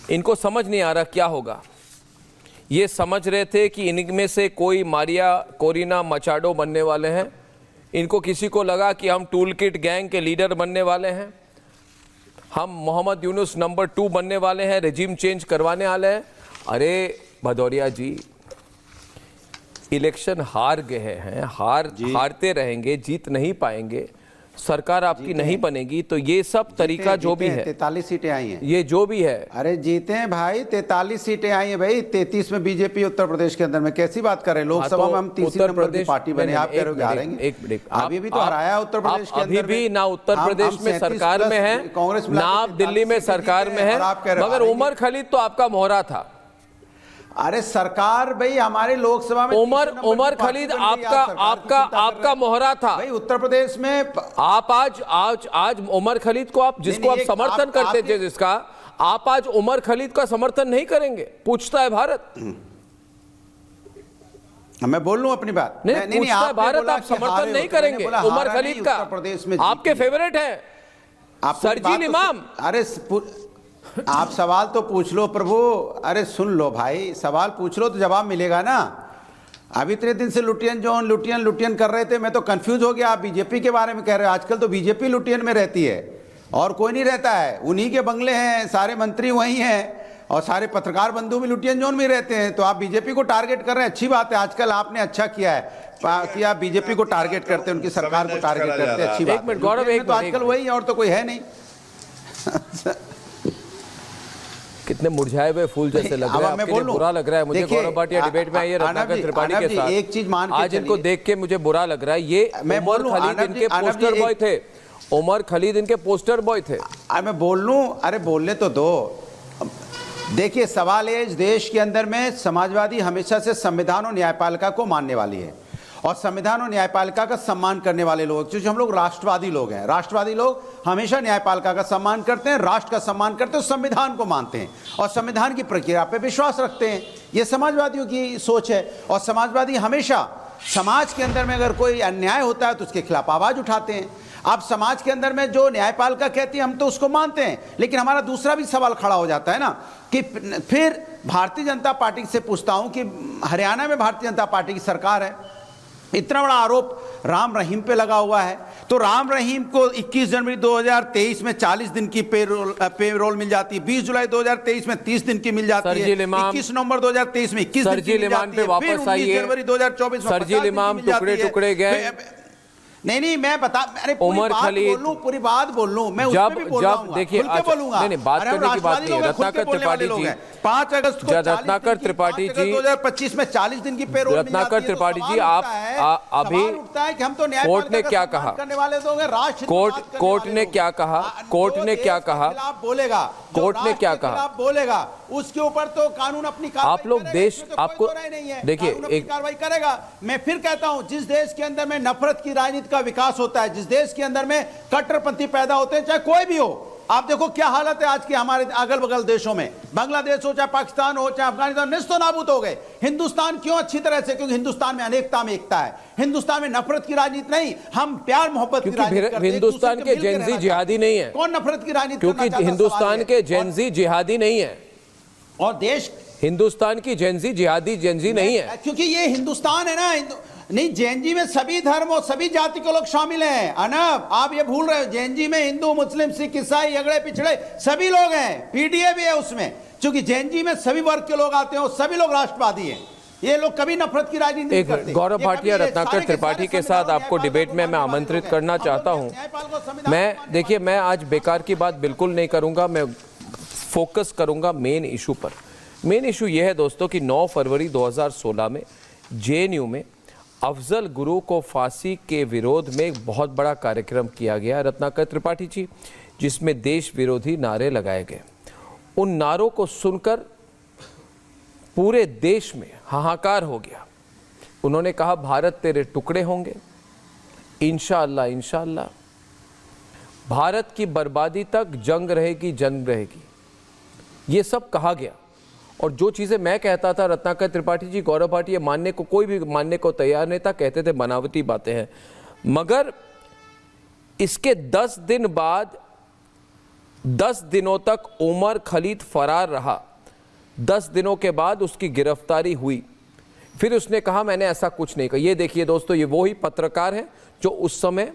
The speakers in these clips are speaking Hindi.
इनको समझ नहीं आ रहा क्या होगा। ये समझ रहे थे कि इनमें से कोई मारिया कोरिना मचाडो बनने वाले हैं, इनको किसी को लगा कि हम टूल किट गैंग के लीडर बनने वाले हैं, हम मोहम्मद यूनुस नंबर 2 बनने वाले हैं, रेजिम चेंज करवाने वाले हैं। अरे भदौरिया जी, इलेक्शन हार गए हैं, हारते रहेंगे, जीत नहीं पाएंगे, सरकार आपकी नहीं बनेगी, तो ये सब तरीका जो भी है, 43 सीटें आई हैं, ये जो भी है, अरे जीते हैं भाई, 43 सीटें आई हैं भाई, 33 में बीजेपी उत्तर प्रदेश के अंदर में, कैसी बात कर रहे हैं? लोकसभा में हम तीसरे नंबर की पार्टी बने, आप कह रहे हो हारेंगे? एक मिनट, अभी भी तो हराया उत्तर प्रदेश के अंदर, अभी भी ना उत्तर प्रदेश में सरकार में है, कांग्रेस ना आप दिल्ली में सरकार में है, मगर उमर खलीद तो आपका मोहरा था। अरे सरकार भाई हमारे लोकसभा में उमर खलीद आपका मोहरा था भाई। उत्तर प्रदेश में आप आज उमर खलीद को आप जिसको आप समर्थन करते थे, जिसका आप आज उमर खलीद का समर्थन नहीं करेंगे, पूछता है भारत। मैं बोल लूं अपनी बात? नहीं, पूछता है भारत, आप समर्थन नहीं करेंगे उमर खलीद का? प्रदेश में आपके फेवरेट है सरजील इमाम। अरे आप सवाल तो पूछ लो प्रभु, अरे सुन लो भाई, सवाल पूछ लो तो जवाब मिलेगा ना। अब इतने दिन से लुटियन कर रहे थे, मैं तो कंफ्यूज हो गया। आप बीजेपी के बारे में कह रहे हो, आजकल तो बीजेपी लुटियन में रहती है और कोई नहीं रहता है, उन्हीं के बंगले हैं, सारे मंत्री वही हैं और सारे पत्रकार बंधु भी लुटियन जोन में रहते हैं। तो आप बीजेपी को टारगेट कर रहे हैं, अच्छी बात है, आजकल आपने अच्छा किया है कि आप बीजेपी को टारगेट करते हैं, उनकी सरकार को टारगेट करते हैं, अच्छी बात। गौरव, एक तो आजकल वही है और तो कोई है नहीं। कितने मुरझाए हुए फूल जैसे लग रहे हैं, आपके लिए बुरा लग रहा है मुझे। गौरव भाटिया डिबेट में आइए रत्नाकर त्रिपाठी के साथ, एक चीज मान के आज इनको देख के मुझे बुरा लग रहा है। ये उमर खलीद इनके पोस्टर बॉय थे, उमर खलीद इनके पोस्टर बॉय थे। मैं बोल लूं? अरे बोलने तो दो। देखिए सवाल है, इस देश के अंदर में समाजवादी हमेशा से संविधान और न्यायपालिका को मानने वाली है और संविधान और न्यायपालिका का सम्मान करने वाले लोग, क्योंकि हम लोग राष्ट्रवादी लोग हैं। राष्ट्रवादी लोग हमेशा न्यायपालिका का सम्मान करते हैं, राष्ट्र का सम्मान करते हैं, संविधान को मानते हैं और संविधान की प्रक्रिया पे विश्वास रखते हैं। ये समाजवादियों की सोच है और समाजवादी हमेशा समाज के अंदर में अगर कोई अन्याय होता है तो उसके खिलाफ आवाज उठाते हैं। अब समाज के अंदर में जो न्यायपालिका कहती है हम तो उसको मानते हैं, लेकिन हमारा दूसरा भी सवाल खड़ा हो जाता है ना कि फिर भारतीय जनता पार्टी से पूछता हूं कि हरियाणा में भारतीय जनता पार्टी की सरकार है, इतना बड़ा आरोप राम रहीम पे लगा हुआ है, तो राम रहीम को 21 जनवरी 2023 में 40 दिन की पेरोल मिल जाती है, 20 जुलाई 2023 में 30 दिन की मिल जाती है, 21 नवंबर 2023 में 21 दिन की मिल जाती है, फिर 19 जनवरी 2024 में सरजील इमाम टुकड़े गए। नहीं मैं बता, अरे उमर खलीद पूरी बात बोल लूं मैं, जब देखिए नहीं बात करने की बात नहीं। रत्नाकर त्रिपाठी जी 5 अगस्त को रत्नाकर त्रिपाठी जी 2025 में 40 दिन की पेरोल। रत्नाकर त्रिपाठी जी आप अभी कोर्ट ने क्या कहा, कोर्ट ने क्या कहा, कोर्ट ने क्या कहा बोलेगा, कोर्ट ने क्या कहा बोलेगा, उसके ऊपर तो कानून अपनी आप लोग देश आपको देखिए एक कार्रवाई करेगा। मैं फिर कहता हूं, जिस देश के अंदर में नफरत की राजनीति का विकास होता है, जिस देश के अंदर में कट्टरपंथी पैदा होते हैं, चाहे कोई भी हो, आप देखो क्या हालत है आज की हमारे अगल बगल देशों में, बांग्लादेश हो चाहे पाकिस्तान हो चाहे अफगानिस्तान, निस्तो नाबूद हो गए। हिंदुस्तान क्यों अच्छी तरह से? क्योंकि हिंदुस्तान में अनेकता में एकता है, हिंदुस्तान में नफरत की राजनीति नहीं, हम प्यार मोहब्बत की राजनीति करते हैं। हिंदुस्तान के जेनजी जिहादी नहीं है। कौन नफरत की राजनीति? क्योंकि हिंदुस्तान के जेनजी जिहादी नहीं है और देश हिंदुस्तान की जेनजी जिहादी जेनजी नहीं है, क्योंकि ये हिंदुस्तान है ना। नहीं, जेएनजी में सभी धर्म और सभी जाति के लोग शामिल हैं। अनब आप ये भूल रहे हो, जेएनजी में हिंदू मुस्लिम सिख ईसाई अगड़े पिछड़े सभी लोग हैं, पीडीए भी है उसमें, क्योंकि जेएनजी में सभी वर्ग के लोग आते हैं और सभी लोग राष्ट्रवादी हैं। ये लोग कभी नफरत की राजनीति नहीं करते। गौरव भाटिया रत्नाकर त्रिपाठी के साथ आपको डिबेट में मैं आमंत्रित करना चाहता हूं। मैं देखिए मैं आज बेकार की बात बिल्कुल नहीं करूंगा, मैं फोकस करूंगा मेन इशू पर। मेन इशू यह है दोस्तों कि 9 फरवरी 2016 में जेएनयू में अफजल गुरु को फांसी के विरोध में एक बहुत बड़ा कार्यक्रम किया गया रत्नाकर त्रिपाठी जी, जिसमें देश विरोधी नारे लगाए गए। उन नारों को सुनकर पूरे देश में हाहाकार हो गया। उन्होंने कहा भारत तेरे टुकड़े होंगे, इंशाअल्लाह इंशाअल्लाह, भारत की बर्बादी तक जंग रहेगी जंग रहेगी, ये सब कहा गया। और जो चीज़ें मैं कहता था रत्नाकर त्रिपाठी जी, गौरव भाटिया मानने को कोई भी मानने को तैयार नहीं था, कहते थे बनावटी बातें हैं। मगर इसके 10 दिन बाद 10 दिनों तक उमर खलीद फरार रहा। 10 दिनों के बाद उसकी गिरफ्तारी हुई। फिर उसने कहा मैंने ऐसा कुछ नहीं कहा। ये देखिए दोस्तों, ये वो ही पत्रकार है जो उस समय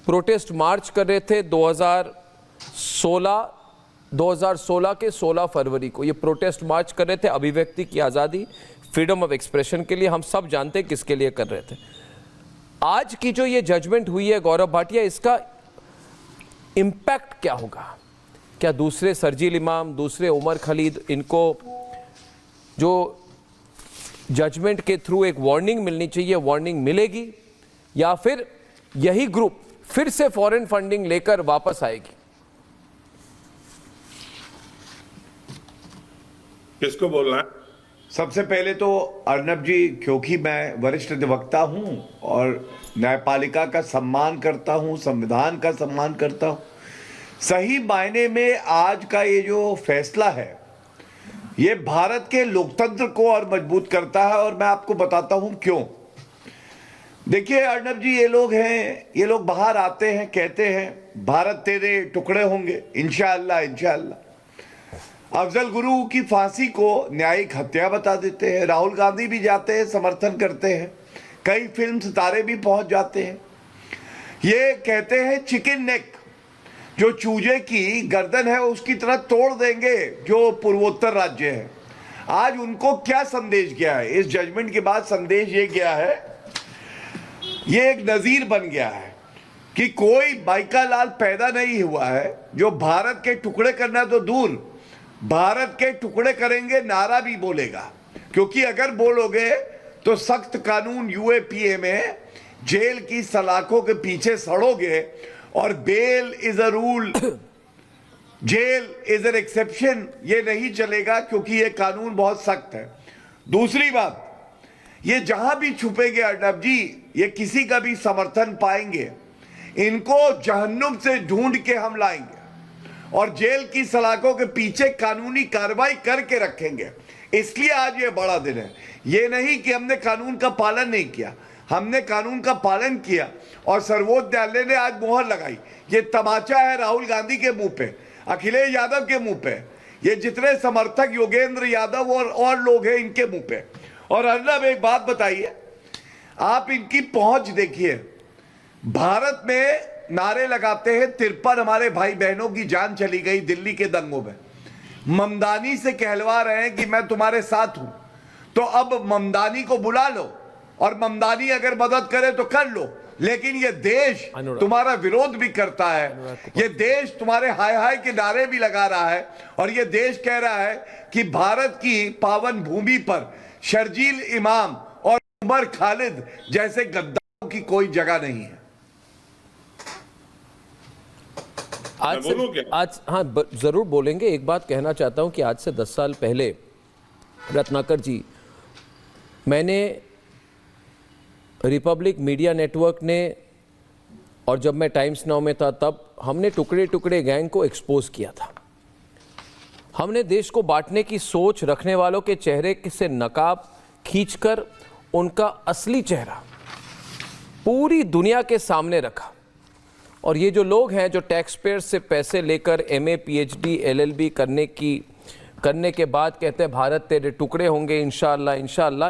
प्रोटेस्ट मार्च कर रहे थे 2016 के 16 फरवरी को। ये प्रोटेस्ट मार्च कर रहे थे अभिव्यक्ति की आज़ादी, फ्रीडम ऑफ एक्सप्रेशन के लिए। हम सब जानते हैं किसके लिए कर रहे थे। आज की जो ये जजमेंट हुई है गौरव भाटिया, इसका इम्पैक्ट क्या होगा? क्या दूसरे सरजील इमाम, दूसरे उमर खलीद, इनको जो जजमेंट के थ्रू एक वार्निंग मिलनी चाहिए, वार्निंग मिलेगी, या फिर यही ग्रुप फिर से फॉरेन फंडिंग लेकर वापस आएगी? किसको बोलना है? सबसे पहले तो अर्नब जी, क्योंकि मैं वरिष्ठ अधिवक्ता हूं और न्यायपालिका का सम्मान करता हूं, संविधान का सम्मान करता हूं, सही मायने में आज का ये जो फैसला है ये भारत के लोकतंत्र को और मजबूत करता है। और मैं आपको बताता हूं क्यों। देखिए अर्नब जी, ये लोग हैं, ये लोग बाहर आते हैं, कहते हैं भारत तेरे टुकड़े होंगे, इंशाअल्लाह इंशाअल्लाह। अफजल गुरु की फांसी को न्यायिक हत्या बता देते हैं। राहुल गांधी भी जाते हैं, समर्थन करते हैं, कई फिल्म सितारे भी पहुंच जाते हैं। ये कहते हैं चिकन नेक, जो चूजे की गर्दन है उसकी तरह तोड़ देंगे जो पूर्वोत्तर राज्य है। आज उनको क्या संदेश गया है इस जजमेंट के बाद? संदेश ये गया है, ये एक नजीर बन गया है कि कोई बाइका लाल पैदा नहीं हुआ है जो भारत के टुकड़े करना तो दूर, भारत के टुकड़े करेंगे नारा भी बोलेगा। क्योंकि अगर बोलोगे तो सख्त कानून यूएपीए में जेल की सलाखों के पीछे सड़ोगे, और bail is a rule, jail is an exception, ये नहीं चलेगा क्योंकि ये कानून बहुत सख्त है। दूसरी बात, ये जहां भी छुपेंगे अर्नब जी, ये किसी का भी समर्थन पाएंगे, इनको जहन्नुम से ढूंढ के हम लाएंगे और जेल की सलाखों के पीछे कानूनी कार्रवाई करके रखेंगे। इसलिए आज ये बड़ा दिन है। ये नहीं कि हमने कानून का पालन नहीं किया, हमने कानून का पालन किया और सर्वोच्च न्यायालय ने आज मोहर लगाई। ये तमाचा है राहुल गांधी के मुंह पे, अखिलेश यादव के मुंह पे, ये जितने समर्थक योगेंद्र यादव और लोग हैं इनके मुंह पे। और अर्नब एक बात बताइए, आप इनकी पहुंच देखिए। भारत में नारे लगाते हैं, 53 हमारे भाई बहनों की जान चली गई दिल्ली के दंगों में। ममदानी से कहलवा रहे हैं कि मैं तुम्हारे साथ हूं, तो अब ममदानी को बुला लो और ममदानी अगर मदद करे तो कर लो, लेकिन ये देश तुम्हारा विरोध भी करता है। ये देश तुम्हारे हाय हाय के नारे भी लगा रहा है और ये देश कह रहा है कि भारत की पावन भूमि पर शर्जील इमाम और उमर खालिद जैसे गद्दारों की कोई जगह नहीं है। आज हाँ जरूर बोलेंगे। एक बात कहना चाहता हूं कि आज से 10 साल पहले रत्नाकर जी, मैंने रिपब्लिक मीडिया नेटवर्क ने, और जब मैं टाइम्स नाउ में था तब हमने टुकड़े टुकड़े गैंग को एक्सपोज किया था। हमने देश को बांटने की सोच रखने वालों के चेहरे से नकाब खींचकर उनका असली चेहरा पूरी दुनिया के सामने रखा। और ये जो लोग हैं जो टैक्स पेयर से पैसे लेकर एमए, पीएचडी, एलएलबी करने के बाद कहते हैं भारत तेरे टुकड़े होंगे इंशाअल्लाह इंशाअल्लाह,